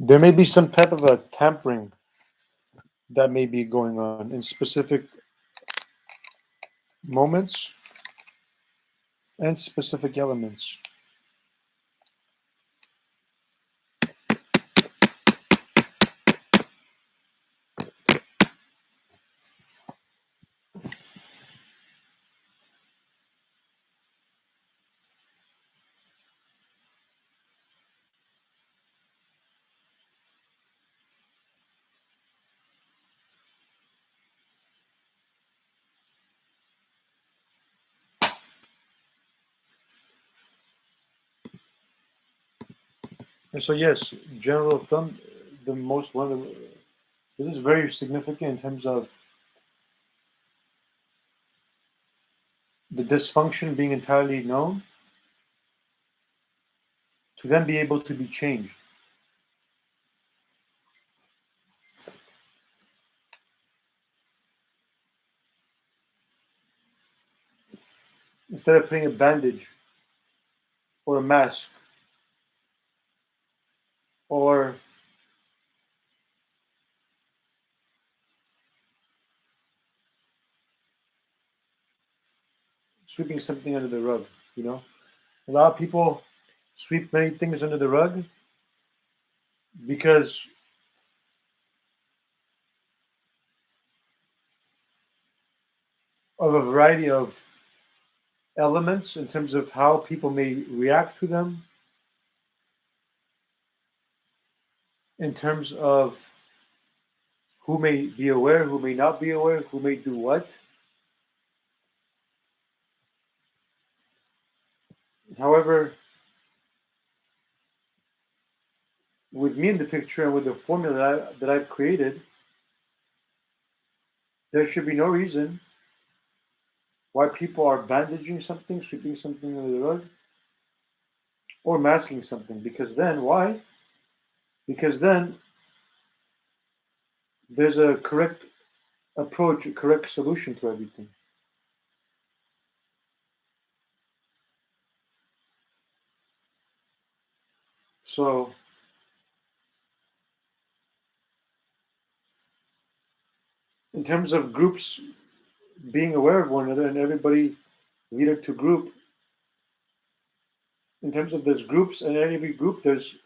There may be some type of a tampering that may be going on in specific moments and specific elements. And so, yes, general thumb, the most one of the, this is very significant in terms of the dysfunction being entirely known to then be able to be changed. Instead of putting a bandage or a mask or sweeping something under the rug, you know? A lot of people sweep many things under the rug because of a variety of elements in terms of how people may react to them, in terms of who may be aware, who may not be aware, who may do what. However, with me in the picture and with the formula that I've created, there should be no reason why people are bandaging something, sweeping something under the rug, or masking something. Because then, why? Because then there's a correct approach, a correct solution to everything. So, in terms of groups being aware of one another and everybody leader to group, in terms of there's groups and in every group there's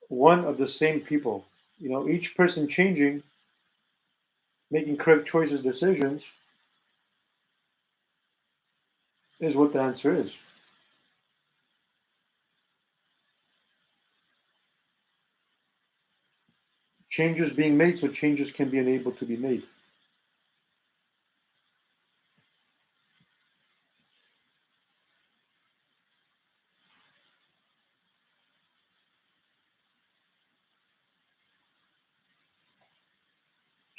one of the same people. You know, each person changing, making correct choices, decisions is what the answer is. Changes being made so changes can be enabled to be made.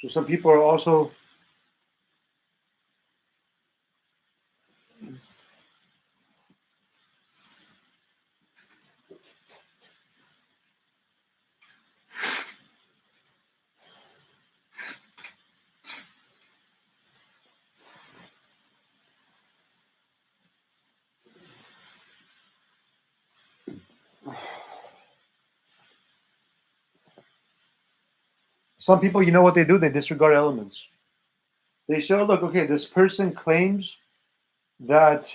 So some people are also some people, you know what they do? They disregard elements. They say, oh, look, okay, this person claims that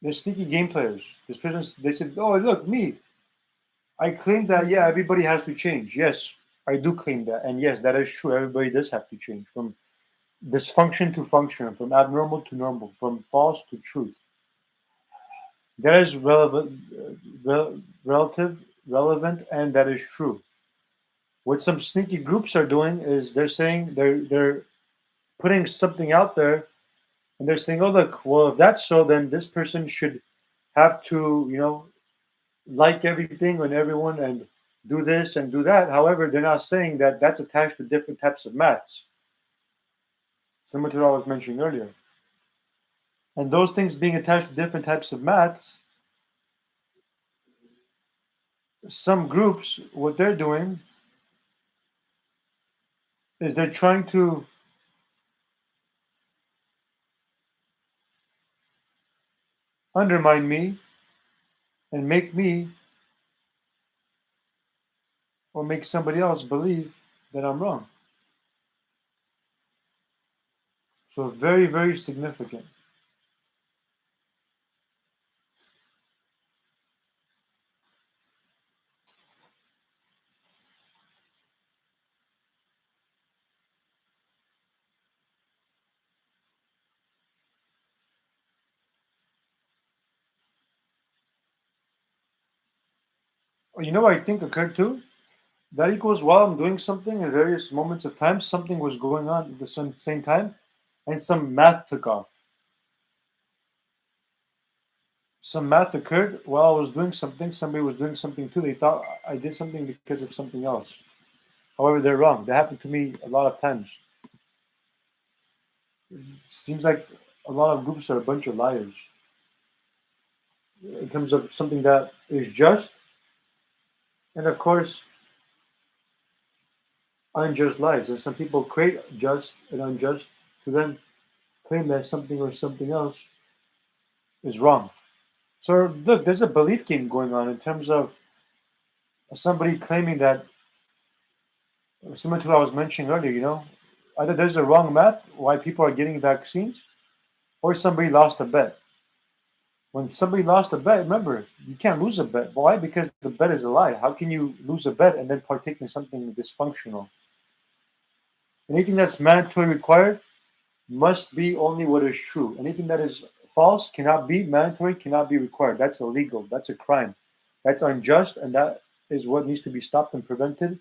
they're sneaky game players. This person, they said, oh, look, me. I claim that, yeah, everybody has to change. Yes, I do claim that. And yes, that is true. Everybody does have to change from dysfunction to function, from abnormal to normal, from false to truth. That is relative, relevant, and that is true. What some sneaky groups are doing is they're saying they're putting something out there, and they're saying, "Oh, look, well, if that's so, then this person should have to, like everything and everyone and do this and do that." However, they're not saying that that's attached to different types of maths, similar to what I was mentioning earlier. And those things being attached to different types of maths, some groups, what they're doing is they're trying to undermine me and make me or make somebody else believe that I'm wrong. So very, very significant. You know what I think occurred too? That equals while I'm doing something in various moments of time, something was going on at the same time, and some math took off. Some math occurred while I was doing something. Somebody was doing something too. They thought I did something because of something else. However, they're wrong. That happened to me a lot of times. It seems like a lot of groups are a bunch of liars in terms of something that is just, and of course, unjust lies. And some people create just and unjust to then claim that something or something else is wrong. So look, there's a belief game going on in terms of somebody claiming that, similar to what I was mentioning earlier, either there's a wrong math why people are getting vaccines, or somebody lost a bet. When somebody lost a bet, remember, you can't lose a bet. Why? Because the bet is a lie. How can you lose a bet and then partake in something dysfunctional? Anything that's mandatory required must be only what is true. Anything that is false cannot be mandatory, cannot be required. That's illegal. That's a crime. That's unjust, and that is what needs to be stopped and prevented,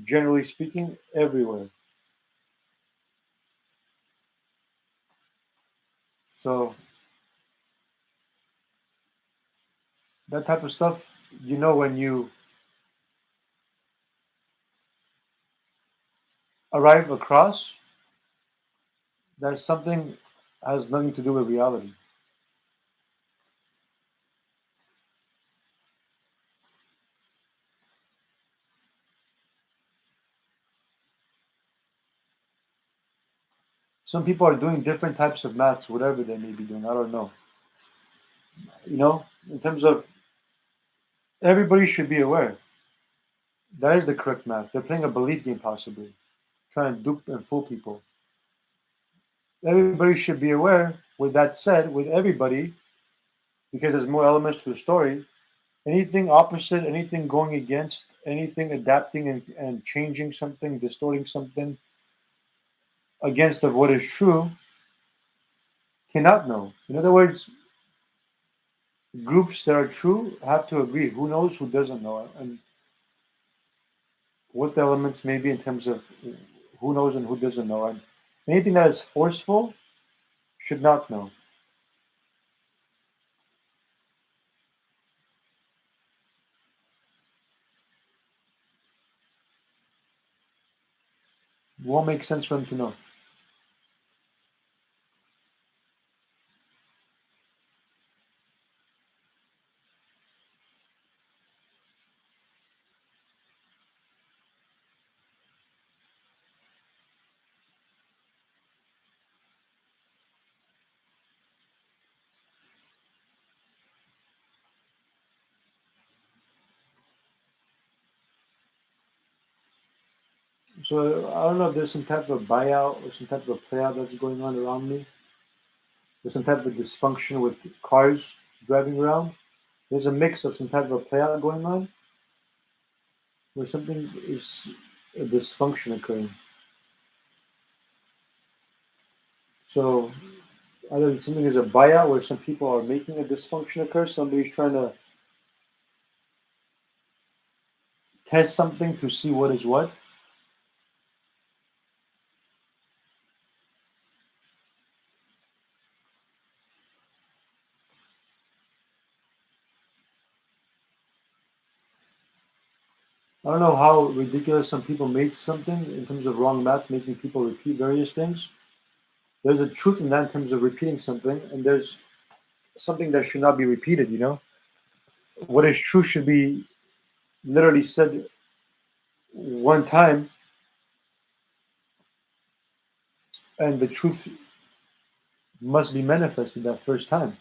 generally speaking, everywhere. So that type of stuff, when you arrive across, that something has nothing to do with reality. Some people are doing different types of maths, whatever they may be doing. I don't know. In terms of everybody should be aware. That is the correct math. They're playing a belief game, possibly, trying to dupe and fool people. Everybody should be aware. With that said, with everybody, because there's more elements to the story, anything opposite, anything going against, anything adapting and changing something, distorting something against of what is true, cannot know. In other words, groups that are true have to agree. Who knows who doesn't know? And what the elements may be in terms of who knows and who doesn't know. And anything that is forceful should not know. It won't make sense for them to know. So I don't know if there's some type of buyout or some type of playout that's going on around me. There's some type of dysfunction with cars driving around. There's a mix of some type of a playout going on where something is a dysfunction occurring. So either something is a buyout where some people are making a dysfunction occur, somebody's trying to test something to see what is what. I don't know how ridiculous some people make something in terms of wrong math, making people repeat various things. There's a truth in that in terms of repeating something, and there's something that should not be repeated. What is true should be literally said one time, and the truth must be manifested that first time.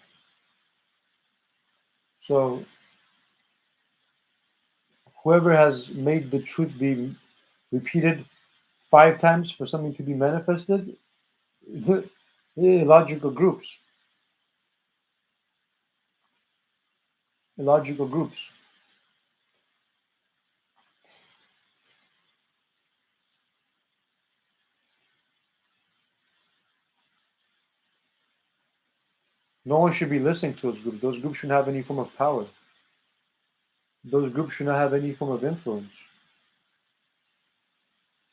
So whoever has made the truth be repeated 5 times for something to be manifested, the illogical groups. Illogical groups. No one should be listening to those groups. Those groups should not have any form of power. Those groups should not have any form of influence.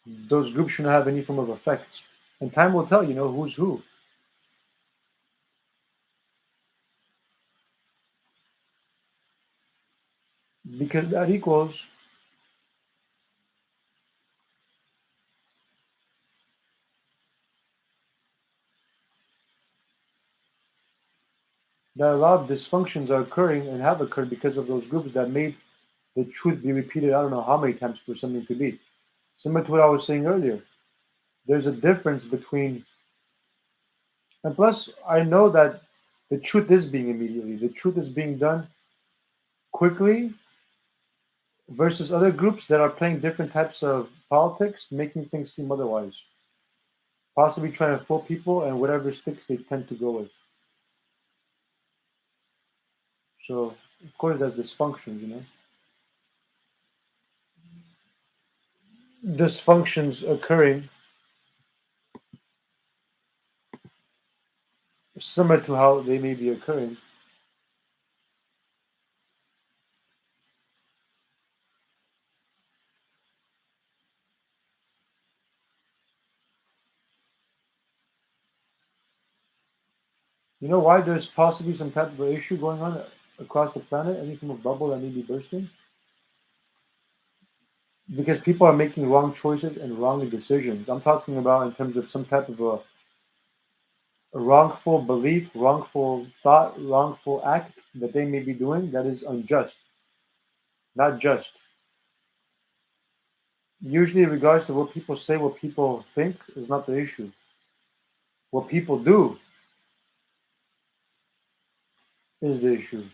Those groups should not have any form of effect. And time will tell, who's who. Because that equals that a lot of dysfunctions are occurring and have occurred because of those groups that made the truth be repeated I don't know how many times for something to be. Similar to what I was saying earlier. There's a difference between, and plus, I know that the truth is being immediately, the truth is being done quickly versus other groups that are playing different types of politics, making things seem otherwise. Possibly trying to fool people and whatever sticks they tend to go with. So, of course, there's dysfunctions. Dysfunctions occurring similar to how they may be occurring. You know why there's possibly some type of issue going on across the planet, any from a bubble that may be bursting? Because people are making wrong choices and wrong decisions. I'm talking about in terms of some type of a wrongful belief, wrongful thought, wrongful act that they may be doing that is unjust, not just. Usually, in regards to what people say, what people think is not the issue. What people do is the issue.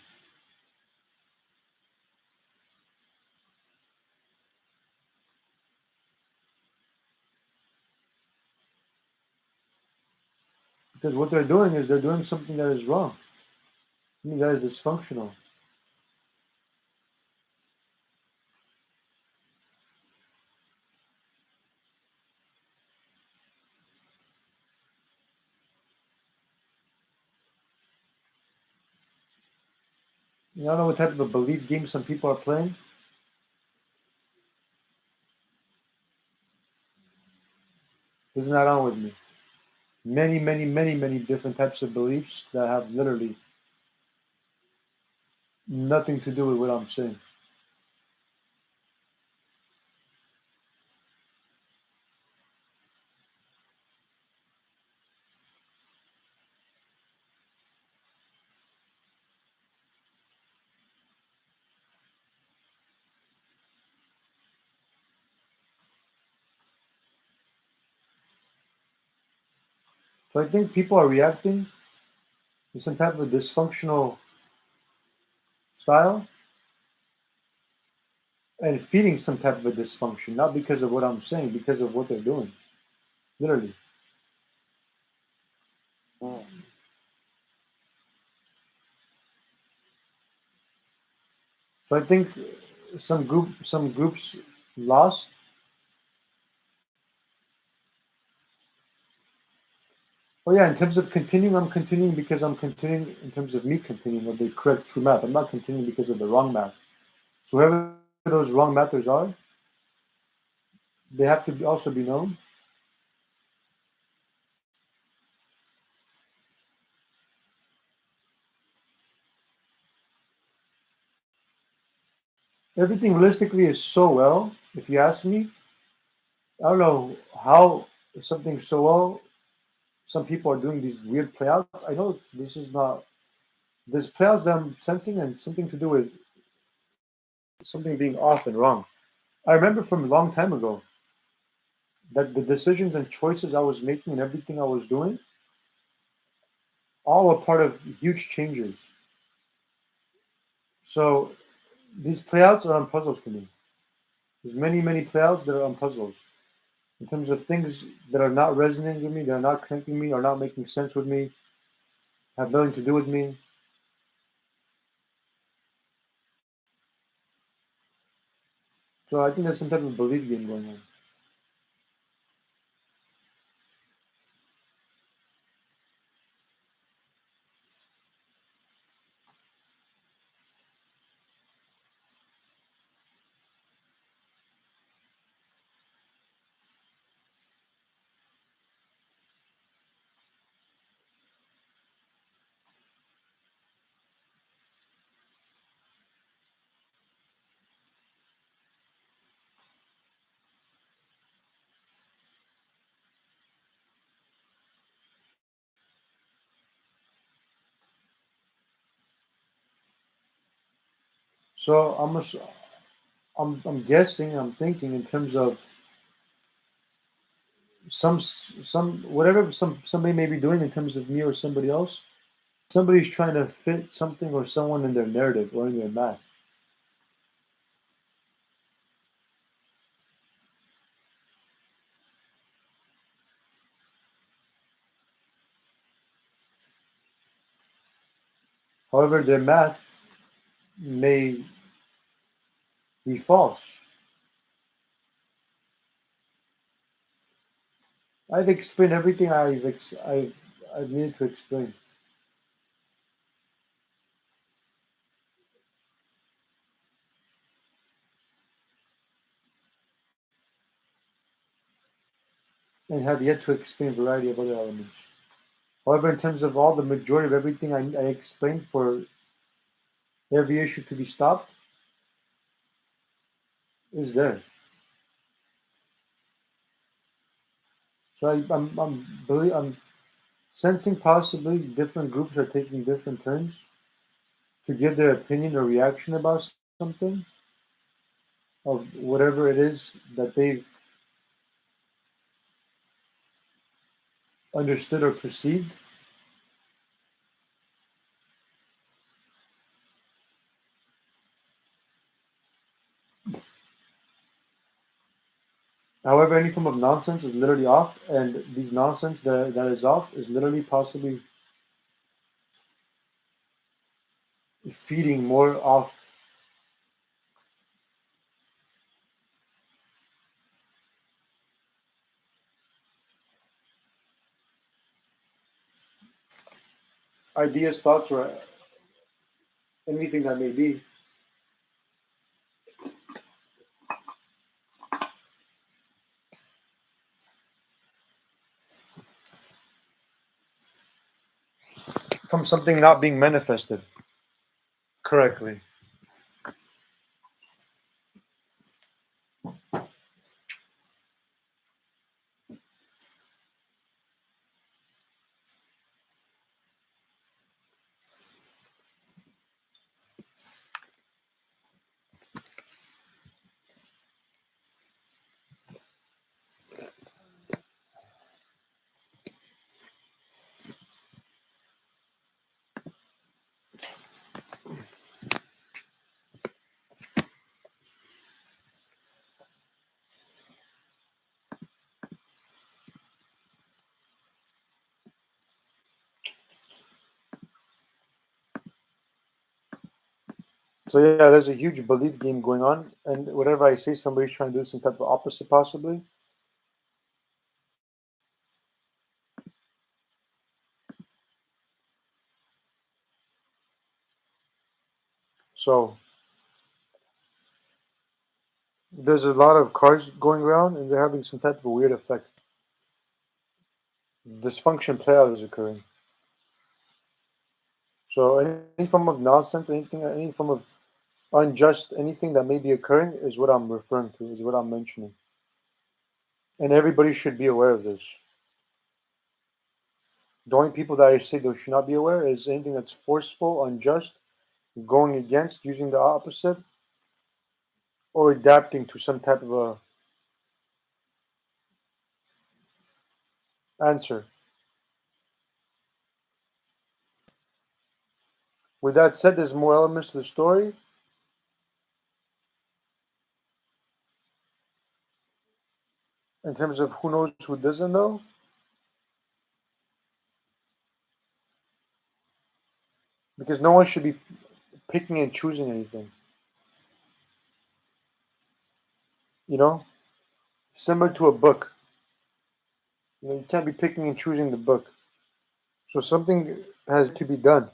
Because what they're doing is they're doing something that is wrong, something that is dysfunctional. You don't know what type of a belief game some people are playing? Isn't that on with me? Many, many, many, many different types of beliefs that have literally nothing to do with what I'm saying. So I think people are reacting to some type of dysfunctional style and feeding some type of a dysfunction, not because of what I'm saying, because of what they're doing. Literally. So I think some groups lost. Oh yeah, in terms of continuing, I'm continuing because I'm continuing in terms of me continuing of the correct true math. I'm not continuing because of the wrong math. So whoever those wrong mathers are, they have to also be known. Everything realistically is so well. If you ask me, I don't know how something so well. Some people are doing these weird playouts. I know this is not. There's playouts that I'm sensing and something to do with something being off and wrong. I remember from a long time ago that the decisions and choices I was making and everything I was doing all were part of huge changes. So these playouts are puzzles to me. There's many playouts that are on puzzles. In terms of things that are not resonating with me, that are not connecting me, are not making sense with me, have nothing to do with me. So I think there's some type of belief game going on. So I'm guessing, I'm thinking in terms of some whatever somebody may be doing in terms of me or somebody else. Somebody's trying to fit something or someone in their narrative or in their math. However, their math may be false. I've explained everything I've needed to explain. And have yet to explain a variety of other elements. However, in terms of all the majority of everything I explained for every issue to be stopped is there. So I'm sensing possibly different groups are taking different turns to give their opinion or reaction about something of whatever it is that they've understood or perceived. However, any form of nonsense is literally off, and these nonsense that is off is literally possibly feeding more off. Ideas, thoughts, or anything that may be. From something not being manifested correctly. So yeah, there's a huge belief game going on, and whatever I say, somebody's trying to do some type of opposite, possibly. So there's a lot of cars going around, and they're having some type of weird effect. Dysfunction playout is occurring. So any form of nonsense, anything, any form of unjust, anything that may be occurring is what I'm referring to, is what I'm mentioning. And everybody should be aware of this. The only people that I say they should not be aware is anything that's forceful, unjust, going against, using the opposite, or adapting to some type of a answer. With that said, there's more elements to the story. in terms of who knows, who doesn't know. Because no one should be picking and choosing anything. You know, similar to a book. You can't be picking and choosing the book. So something has to be done.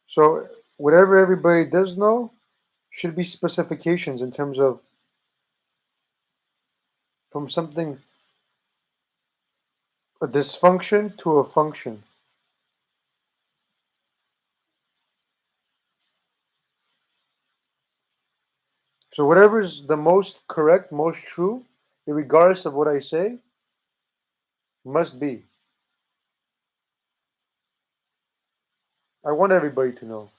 So whatever everybody does know should be specifications in terms of from something a dysfunction to a function. So whatever is the most correct, most true, regardless of what I say, must be. I want everybody to know.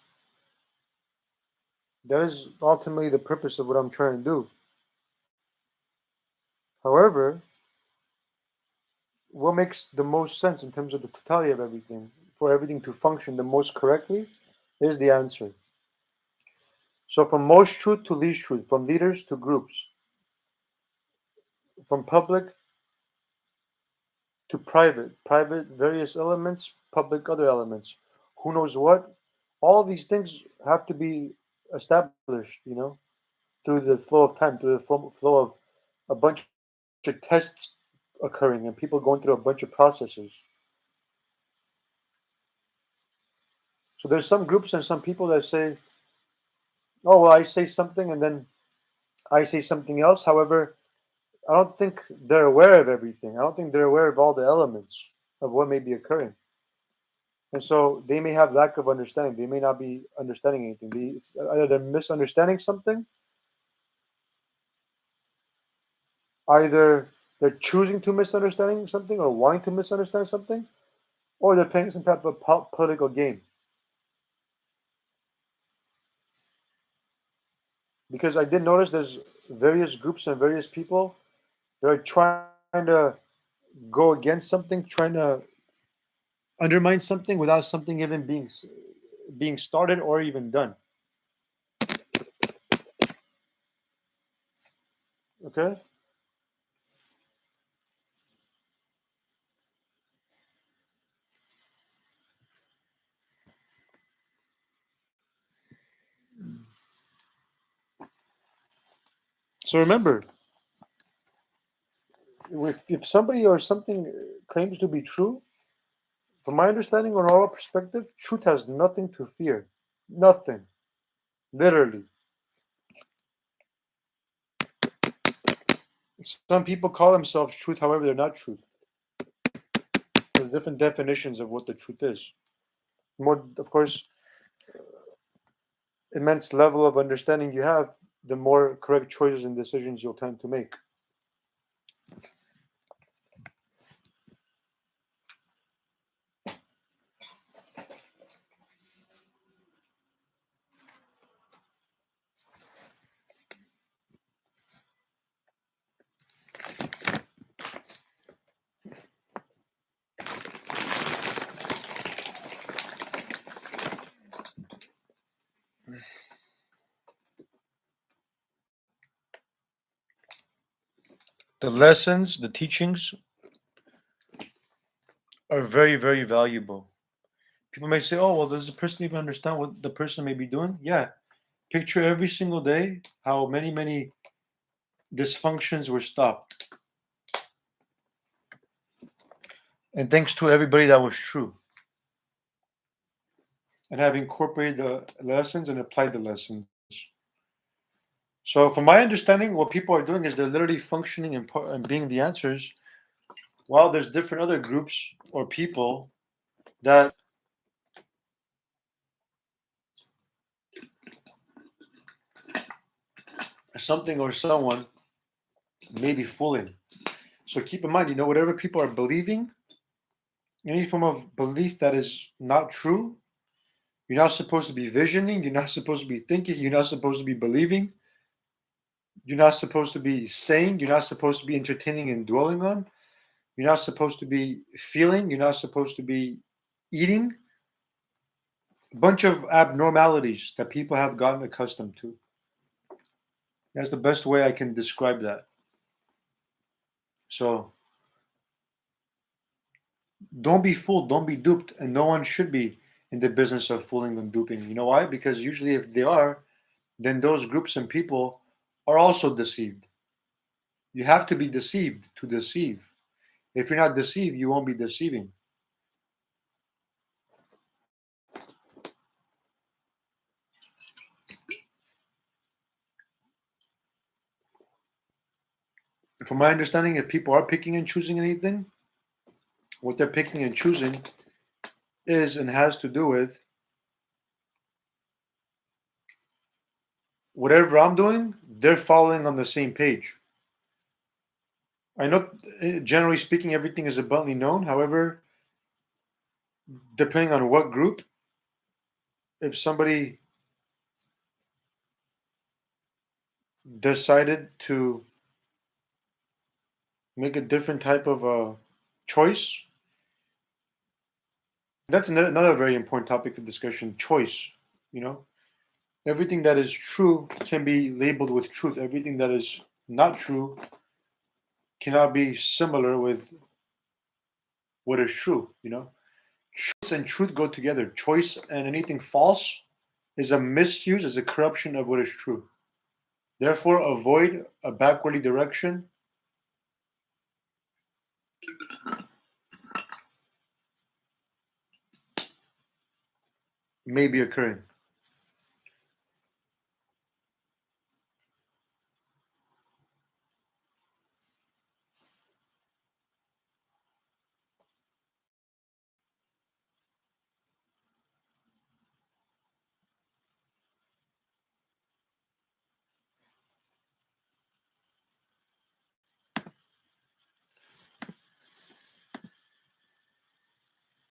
That is ultimately the purpose of what I'm trying to do. However, what makes the most sense in terms of the totality of everything, for everything to function the most correctly, is the answer. So from most truth to least truth, from leaders to groups, from public to private various elements, public other elements, who knows what, all these things have to be established, through the flow of time, through the flow of a bunch of tests occurring and people going through a bunch of processes. So there's some groups and some people that say, oh, well, I say something and then I say something else. However, I don't think they're aware of everything. I don't think they're aware of all the elements of what may be occurring. And so they may have lack of understanding. They may not be understanding anything. Either they're misunderstanding something, either they're choosing to misunderstanding something or wanting to misunderstand something, or they're playing some type of political game. Because I did notice there's various groups and various people that are trying to go against something, trying to undermine something without something even being started or even done. Okay? So remember, if somebody or something claims to be true, from my understanding or our perspective, truth has nothing to fear. Nothing. Literally. Some people call themselves truth, however, they're not truth. There's different definitions of what the truth is. More, of course, immense level of understanding you have, the more correct choices and decisions you'll tend to make. The lessons, the teachings are very, very valuable. People may say, oh, well, does the person even understand what the person may be doing? Yeah. Picture every single day how many, many dysfunctions were stopped. And thanks to everybody that was true and have incorporated the lessons and applied the lessons. So, from my understanding, what people are doing is they're literally functioning and being the answers, while there's different other groups or people that something or someone may be fooling. So keep in mind, whatever people are believing, any form of belief that is not true, you're not supposed to be visioning, you're not supposed to be thinking, you're not supposed to be believing, you're not supposed to be saying, you're not supposed to be entertaining and dwelling on, you're not supposed to be feeling, you're not supposed to be eating. A bunch of abnormalities that people have gotten accustomed to. That's the best way I can describe that. So don't be fooled, don't be duped, and no one should be in the business of fooling and duping. You know why? Because usually, if they are, then those groups and people are also deceived. You have to be deceived to deceive. If you're not deceived, you won't be deceiving. From my understanding, if people are picking and choosing anything, what they're picking and choosing is and has to do with whatever I'm doing, they're following on the same page. I know, generally speaking, everything is abundantly known. However, depending on what group, if somebody decided to make a different type of choice, that's another very important topic of discussion. Choice. You know, everything that is true can be labeled with truth. Everything that is not true cannot be similar with what is true. You know, choice and truth go together. Choice and anything false is a misuse, is a corruption of what is true. Therefore, avoid a backwardly direction may be occurring.